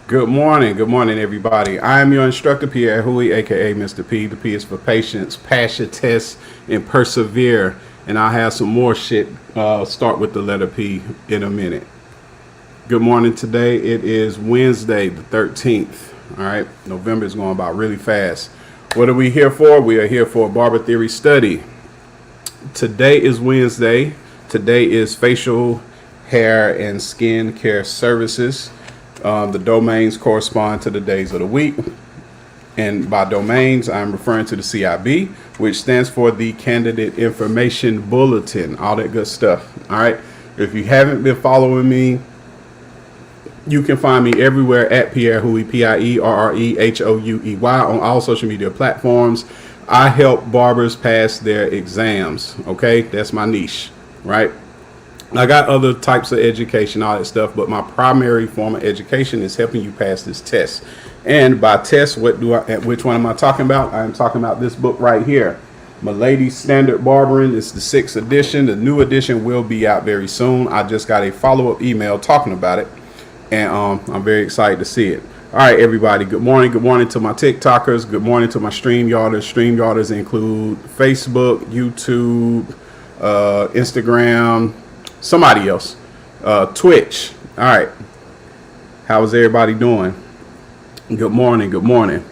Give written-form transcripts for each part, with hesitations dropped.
Good morning, everybody. I am your instructor, Pierre Hui, aka Mr. P. The P is for patience, passion, test, and persevere. And I'll have some more shit. Start with the letter P in a minute. Good morning. Today it is Wednesday, the 13th. All right, November is going by really fast. What are we here for? We are here for a Barber Theory study. Today is Wednesday. Today is facial, hair, and skin care services. The domains correspond to the days of the week. And by domains, I'm referring to the CIB, which stands for the Candidate Information Bulletin, all that good stuff. All right. If you haven't been following me, you can find me everywhere at Pierre Hui, Pierrehouey, on all social media platforms. I help barbers pass their exams. Okay. That's my niche, right? I got other types of education, all that stuff, but my primary form of education is helping you pass this test. And by test, which one am I talking about? I'm talking about this book right here, Milady Standard Barbering. It's the 6th edition. The new edition will be out very soon. I just got a follow-up email talking about it, and I'm very excited to see it. All right, everybody, good morning. Good morning to my TikTokers. Good morning to my StreamYarders. StreamYarders include Facebook, YouTube, Instagram, somebody else, Twitch. All right, how is everybody doing? Good morning. Good morning.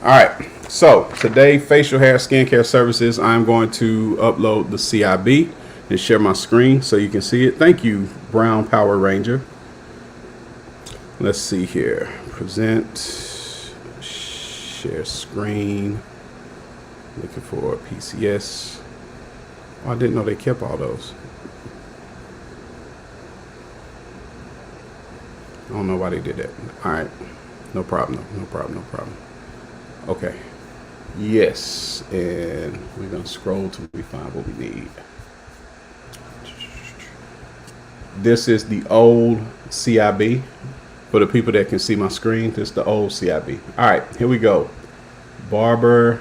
All right, so today, facial hair skincare services. I'm going to upload the CIB and share my screen so you can see it. Thank you, Brown Power Ranger. Let's see here. Present, share screen. Looking for PCS. Oh, I didn't know they kept all those. I don't know why they did that. All right. No problem. No problem. Okay. Yes. And we're going to scroll till we find what we need. This is the old CIB. For the people that can see my screen, this is the old CIB. All right. Here we go. Barber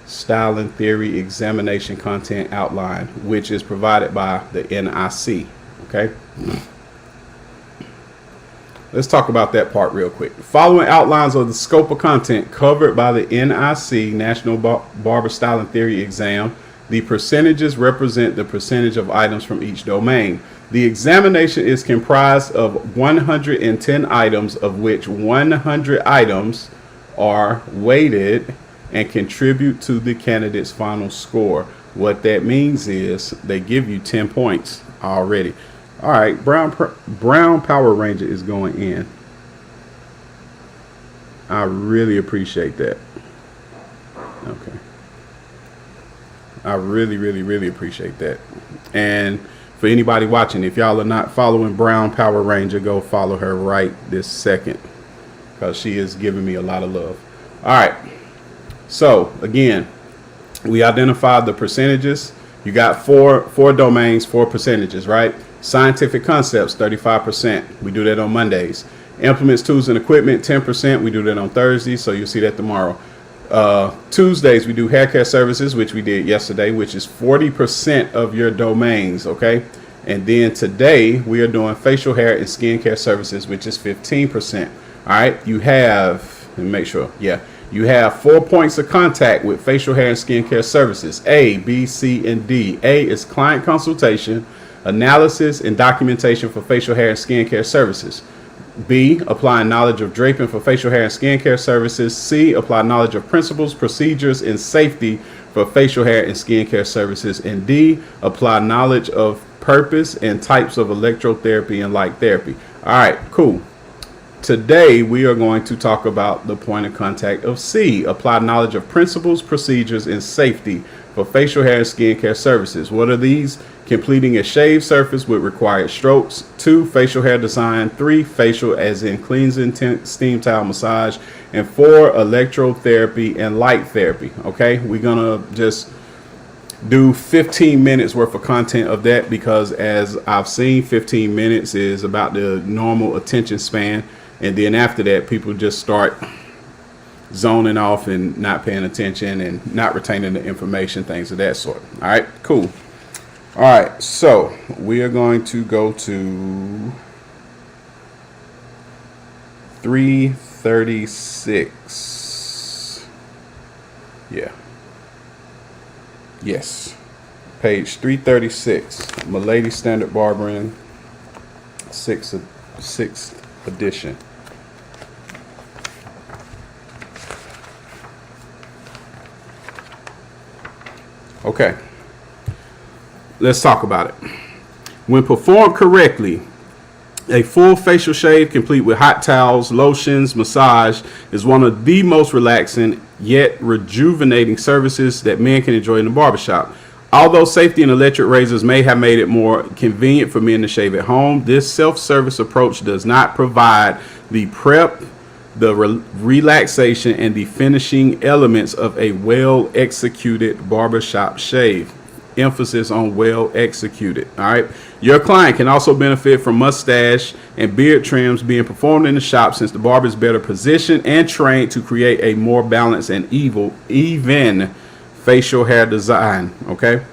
Styling Theory Examination Content Outline, which is provided by the NIC. Okay. Let's talk about that part real quick. Following outlines of the scope of content covered by the NIC, National Barber Styling Theory Exam. The percentages represent the percentage of items from each domain. The examination is comprised of 110 items, of which 100 items are weighted and contribute to the candidate's final score. What that means is they give you 10 points already. All right, Brown Power Ranger is going in. I really appreciate that. Okay. I really appreciate that. And for anybody watching, if y'all are not following Brown Power Ranger, go follow her right this second, because she is giving me a lot of love. All right. So again, we identified the percentages. You got four domains, 4 percentages, right? Scientific concepts, 35%. We do that on Mondays. Implements, tools, and equipment, 10%. We do that on Thursdays, so you'll see that tomorrow. Tuesdays, we do hair care services, which we did yesterday, which is 40% of your domains, okay? And then today, we are doing facial hair and skin care services, which is 15%. All right, you have, let me make sure, yeah. You have 4 points of contact with facial hair and skin care services, A, B, C, and D. A is client consultation, analysis, and documentation for facial hair and skin care services. B, applying knowledge of draping for facial hair and skin care services. C, apply knowledge of principles, procedures, and safety for facial hair and skin care services. And D, apply knowledge of purpose and types of electrotherapy and light therapy. All right, cool. Today, we are going to talk about the point of contact of C, apply knowledge of principles, procedures, and safety for facial hair and skin care services. What are these? Completing a shaved surface with required strokes. 2, facial hair design. 3, facial as in cleansing, steam towel massage. And 4, electrotherapy and light therapy. Okay, we're gonna just do 15 minutes worth of content of that, because as I've seen, 15 minutes is about the normal attention span. And then after that, people just start zoning off and not paying attention and not retaining the information, things of that sort. All right, cool. All right, so we are going to go to 336. Yeah. Yes. Page 336. Milady Standard Barbering, 6th edition. Okay. Let's talk about it. When performed correctly, a full facial shave complete with hot towels, lotions, massage is one of the most relaxing yet rejuvenating services that men can enjoy in the barbershop. Although safety and electric razors may have made it more convenient for men to shave at home, this self-service approach does not provide the prep, the relaxation, and the finishing elements of a well-executed barbershop shave. Emphasis on well executed. All right. Your client can also benefit from mustache and beard trims being performed in the shop, since the barber is better positioned and trained to create a more balanced and even facial hair design. Okay.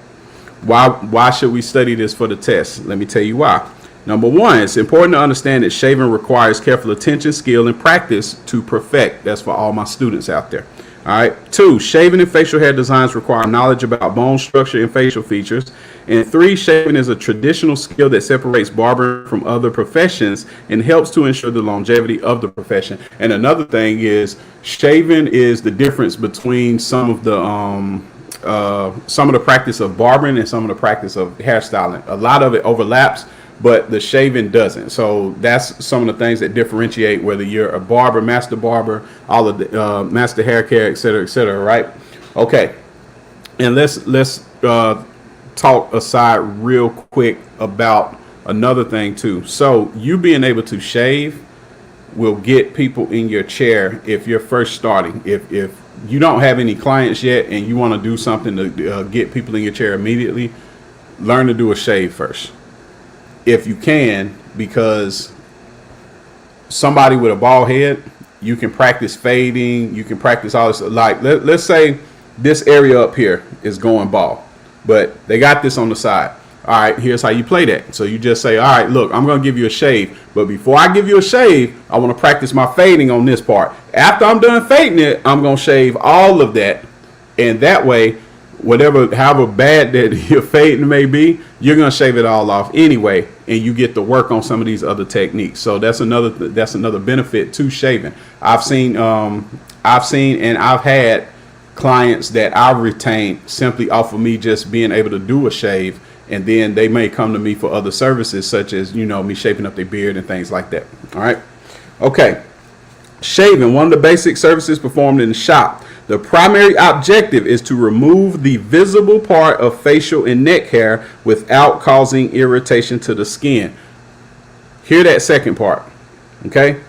Why should we study this for the test? Let me tell you why. Number one, it's important to understand that shaving requires careful attention, skill, and practice to perfect. That's for all my students out there. All right. 2, shaving and facial hair designs require knowledge about bone structure and facial features. And 3, shaving is a traditional skill that separates barbering from other professions and helps to ensure the longevity of the profession. And another thing is, shaving is the difference between some of the practice of barbering and some of the practice of hairstyling. A lot of it overlaps, but the shaving doesn't. So that's some of the things that differentiate whether you're a barber, master barber, all of the master hair care, et cetera, right? Okay. And let's talk aside real quick about another thing too. So you being able to shave will get people in your chair if you're first starting. If you don't have any clients yet and you want to do something to get people in your chair immediately, learn to do a shave first. If you can, because somebody with a bald head, you can practice fading, you can practice all this. Like, let's say this area up here is going bald, but they got this on the side. All right, here's how you play that. So you just say, all right, look, I'm going to give you a shave, but before I give you a shave, I want to practice my fading on this part. After I'm done fading it, I'm going to shave all of that. And that way, however bad that your fading may be, you're going to shave it all off anyway, and you get to work on some of these other techniques. So that's another benefit to shaving. I've seen and I've had clients that I've retained simply off of me just being able to do a shave, and then they may come to me for other services, such as, me shaping up their beard and things like that. All right. Okay. Shaving, one of the basic services performed in the shop. The primary objective is to remove the visible part of facial and neck hair without causing irritation to the skin. Hear that second part. Okay.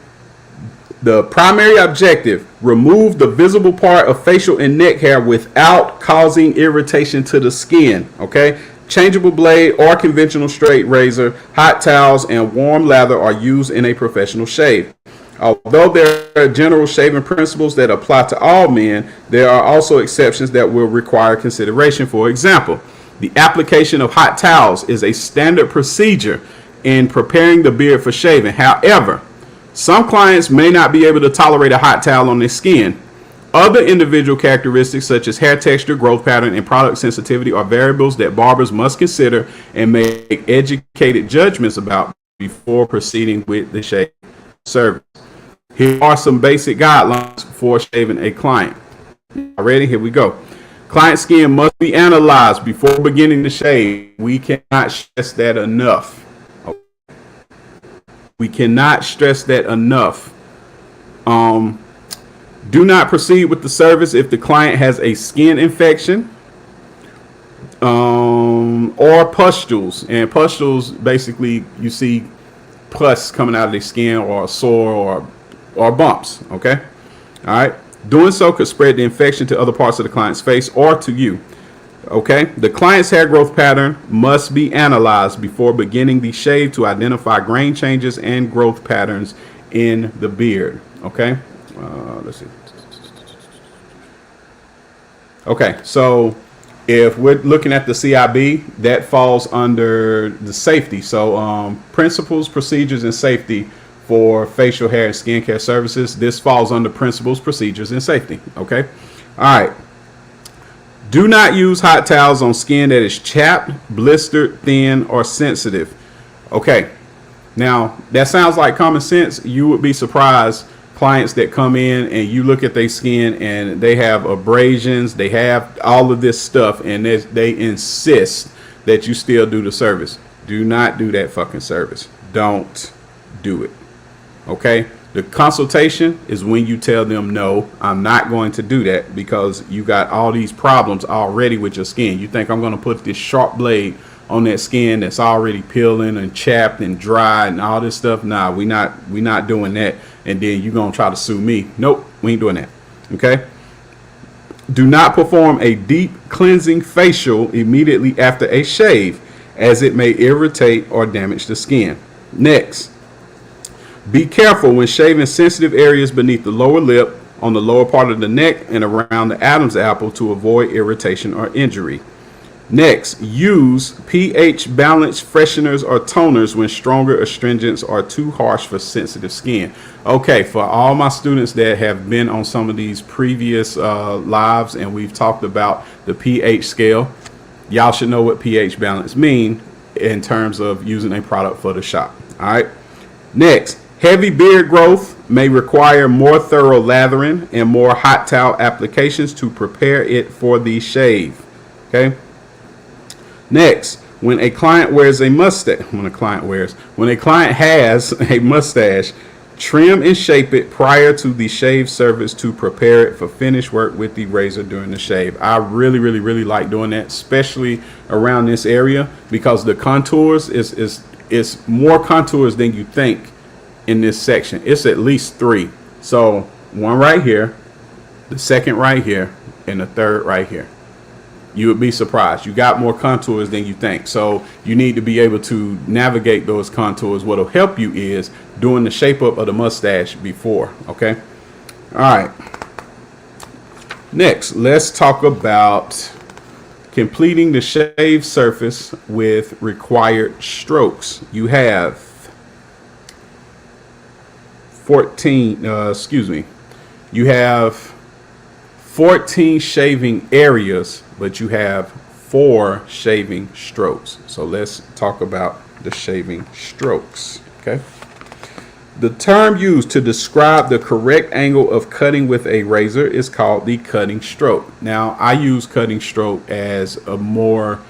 The primary objective, remove the visible part of facial and neck hair without causing irritation to the skin. Okay. Changeable blade or conventional straight razor, hot towels, and warm lather are used in a professional shave. Although there are general shaving principles that apply to all men, there are also exceptions that will require consideration. For example, the application of hot towels is a standard procedure in preparing the beard for shaving. However, some clients may not be able to tolerate a hot towel on their skin. Other individual characteristics such as hair texture, growth pattern, and product sensitivity are variables that barbers must consider and make educated judgments about before proceeding with the shave service. Here are some basic guidelines for shaving a client. Ready? Here we go. Client skin must be analyzed before beginning the shave. We cannot stress that enough. We cannot stress that enough. Do not proceed with the service if the client has a skin infection or pustules. And pustules, basically, you see pus coming out of their skin, or a sore, or bumps. Okay. All right. Doing so could spread the infection to other parts of the client's face or to you. Okay. The client's hair growth pattern must be analyzed before beginning the shave to identify grain changes and growth patterns in the beard. Okay. Let's see. Okay. So if we're looking at the CIB, that falls under the safety. So principles, procedures, and safety for facial hair and skincare services. This falls under principles, procedures, and safety. Okay. All right. Do not use hot towels on skin that is chapped, blistered, thin, or sensitive. Okay. Now, that sounds like common sense. You would be surprised, clients that come in and you look at their skin and they have abrasions, they have all of this stuff, and they insist that you still do the service. Do not do that fucking service. Don't do it. Okay? The consultation is when you tell them, no, I'm not going to do that because you got all these problems already with your skin. You think I'm going to put this sharp blade on that skin that's already peeling and chapped and dry and all this stuff? Nah, we not doing that. And then you're going to try to sue me. Nope, we ain't doing that. Okay? Do not perform a deep cleansing facial immediately after a shave, as it may irritate or damage the skin. Next, be careful when shaving sensitive areas beneath the lower lip, on the lower part of the neck, and around the Adam's apple to avoid irritation or injury. Next, use pH balanced fresheners or toners when stronger astringents are too harsh for sensitive skin. Okay, for all my students that have been on some of these previous lives and we've talked about the pH scale, y'all should know what pH balance mean in terms of using a product for the shop. All right. Next, heavy beard growth may require more thorough lathering and more hot towel applications to prepare it for the shave. Okay. Next, when a client has a mustache, trim and shape it prior to the shave service to prepare it for finish work with the razor during the shave. I really like doing that, especially around this area, because the contours is more contours than you think in this section. It's at least 3. So one right here, the second right here, and the third right here. You would be surprised. You got more contours than you think. So you need to be able to navigate those contours. What will help you is doing the shape up of the mustache before. Okay. All right. Next, let's talk about completing the shave surface with required strokes. You have 14 shaving areas, but you have 4 shaving strokes. So let's talk about the shaving strokes. Okay. The term used to describe the correct angle of cutting with a razor is called the cutting stroke. Now, I use cutting stroke as a more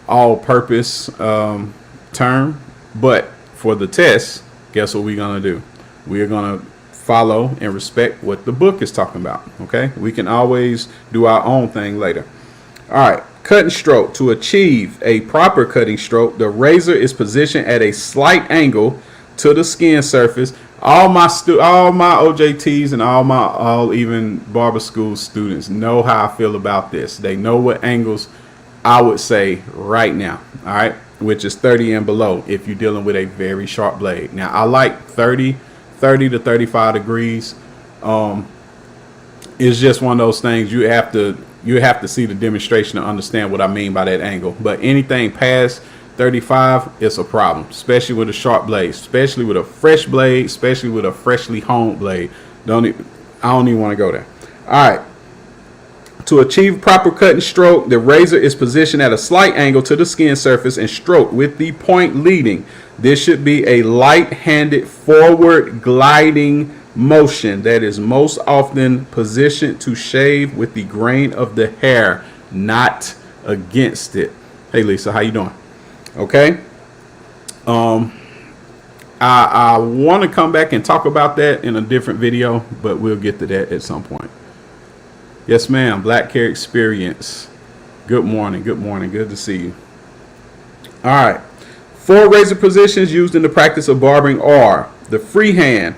all-purpose term, but for the test, guess what we're going to do? We're going to follow and respect what the book is talking about. Okay, we can always do our own thing later. All right, cutting stroke. To achieve a proper cutting stroke, the razor is positioned at a slight angle to the skin surface. All my OJTs and all even barber school students know how I feel about this. They know what angles I would say right now. All right, which is 30 and below if you're dealing with a very sharp blade. Now, I like 30 to 35 degrees. It's just one of those things you have to see the demonstration to understand what I mean by that angle. But anything past 35, it's a problem, especially with a sharp blade, especially with a fresh blade, especially with a freshly honed blade. I don't even want to go there. All right. To achieve proper cutting stroke, the razor is positioned at a slight angle to the skin surface and stroked with the point leading. This should be a light-handed forward gliding motion that is most often positioned to shave with the grain of the hair, not against it. Hey Lisa, how you doing? Okay. I want to come back and talk about that in a different video, but we'll get to that at some point. Yes, ma'am. Black Hair Experience. Good morning. Good morning. Good to see you. All right. 4 razor positions used in the practice of barbering are the freehand,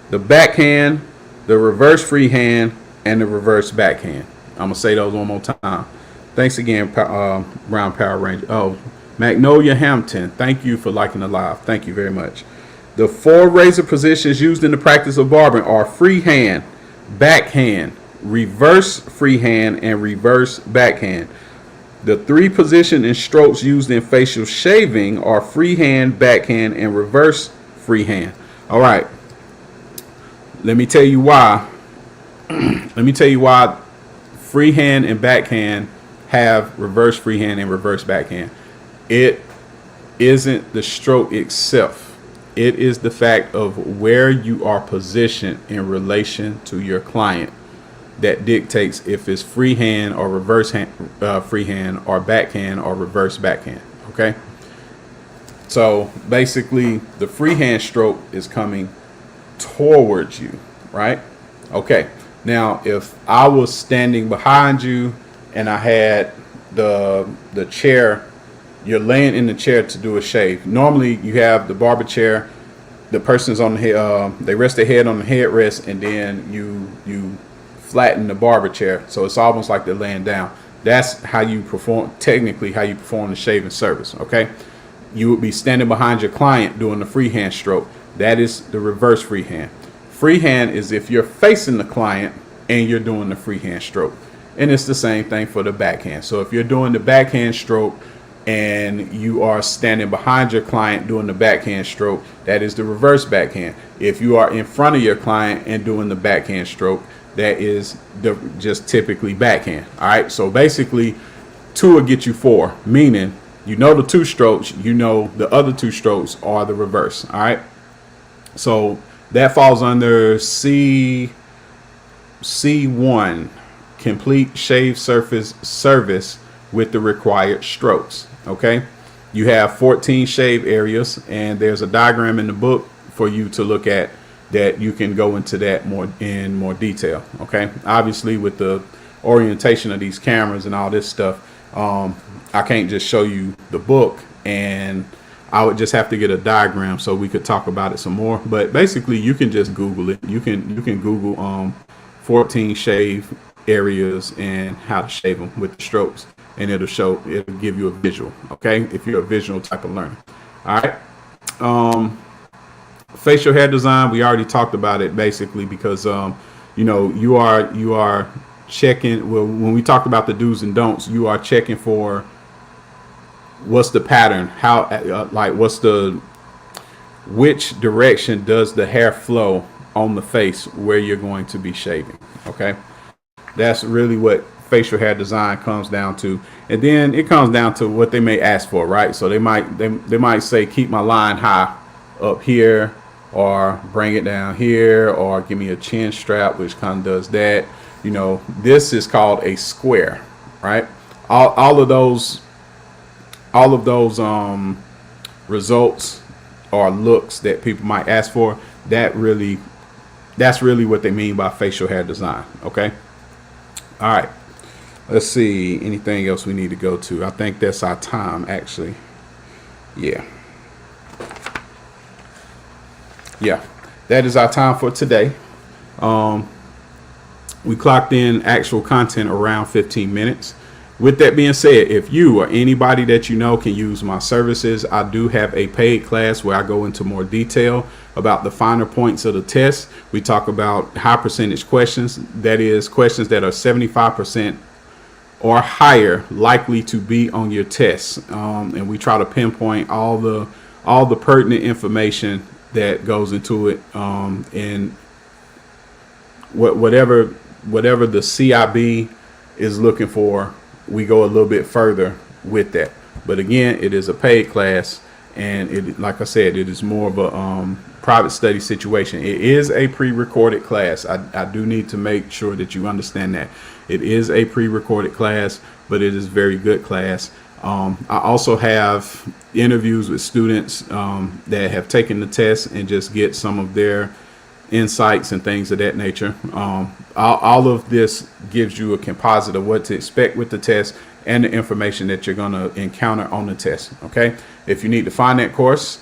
the backhand, the reverse freehand, and the reverse backhand. I'm going to say those one more time. Thanks again, Brown Power Ranger. Oh, Magnolia Hampton. Thank you for liking the live. Thank you very much. The 4 razor positions used in the practice of barbering are freehand, backhand, reverse freehand, and reverse backhand. The 3 position and strokes used in facial shaving are freehand, backhand, and reverse freehand. All right. Let me tell you why. Let me tell you why freehand and backhand have reverse freehand and reverse backhand. It isn't the stroke itself. It is the fact of where you are positioned in relation to your client that dictates if it's freehand or reverse freehand or backhand or reverse backhand. Okay. So basically, the freehand stroke is coming towards you, right? Okay. Now, if I was standing behind you and I had the chair, you're laying in the chair to do a shave. Normally, you have the barber chair. The person's on the head. They rest their head on the headrest, and then you flatten the barber chair, so it's almost like they're laying down. That's how you perform. Technically, how you perform the shaving service. Okay. You would be standing behind your client doing the freehand stroke. That is the reverse freehand. Freehand is if you're facing the client and you're doing the freehand stroke. And it's the same thing for the backhand. So if you're doing the backhand stroke and you are standing behind your client doing the backhand stroke, that is the reverse backhand. If you are in front of your client and doing the backhand stroke, that is just typically backhand. All right. So basically, two will get you four, meaning you know the two strokes, you know the other two strokes are the reverse. All right. So that falls under C1, complete shave surface service with the required strokes. Okay. You have 14 shave areas, and there's a diagram in the book for you to look at that you can go into that in more detail. Okay. Obviously, with the orientation of these cameras and all this stuff, I can't just show you the book, and I would just have to get a diagram so we could talk about it some more. But basically, you can just Google it. You can Google 14 shave areas and how to shave them with the strokes, and it'll give you a visual. Okay, if you're a visual type of learner. All right. Facial hair design, we already talked about it basically because you are checking. Well, when we talked about the do's and don'ts, you are checking for what's the pattern, which direction does the hair flow on the face where you're going to be shaving. Okay, that's really what facial hair design comes down to. And then it comes down to what they may ask for, right? So they might say keep my line high up here, or bring it down here, or give me a chin strap, which kind of does that. This is called a square, right? All of those results or looks that people might ask for, that's really what they mean by facial hair design. Okay. All right. Let's see. Anything else we need to go to? I think that's our time, actually. Yeah. Yeah. That is our time for today. We clocked in actual content around 15 minutes. With that being said, if you or anybody that you know can use my services, I do have a paid class where I go into more detail about the finer points of the test. We talk about high percentage questions, that is questions that are 75% or higher likely to be on your test. And we try to pinpoint all the pertinent information that goes into it. And whatever the CIB is looking for, we go a little bit further with that. But again, it is a paid class, and it, like I said, it is more of a private study situation. It is a pre-recorded class. I do need to make sure that you understand that it is a pre-recorded class, but it is very good class. I also have interviews with students that have taken the test and just get some of their insights and things of that nature. All of this gives you a composite of what to expect with the test and the information that you're going to encounter on the test. Okay. If you need to find that course,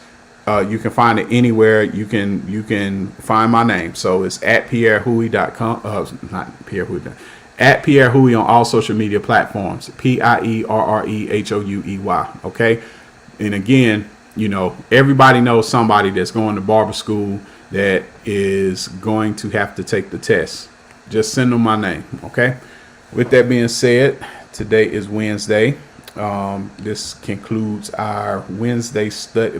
you can find it anywhere. You can find my name. So it's at pierrehuey.com. Not Pierre Huey. At Pierre Huey on all social media platforms. PIERREHOUEY. Okay. And again, everybody knows somebody that's going to barber school that is going to have to take the test. Just send them my name. Okay. With that being said, today is Wednesday. This concludes our Wednesday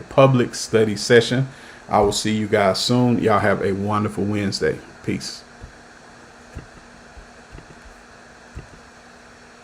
public study session. I will see you guys soon. Y'all have a wonderful Wednesday. Peace.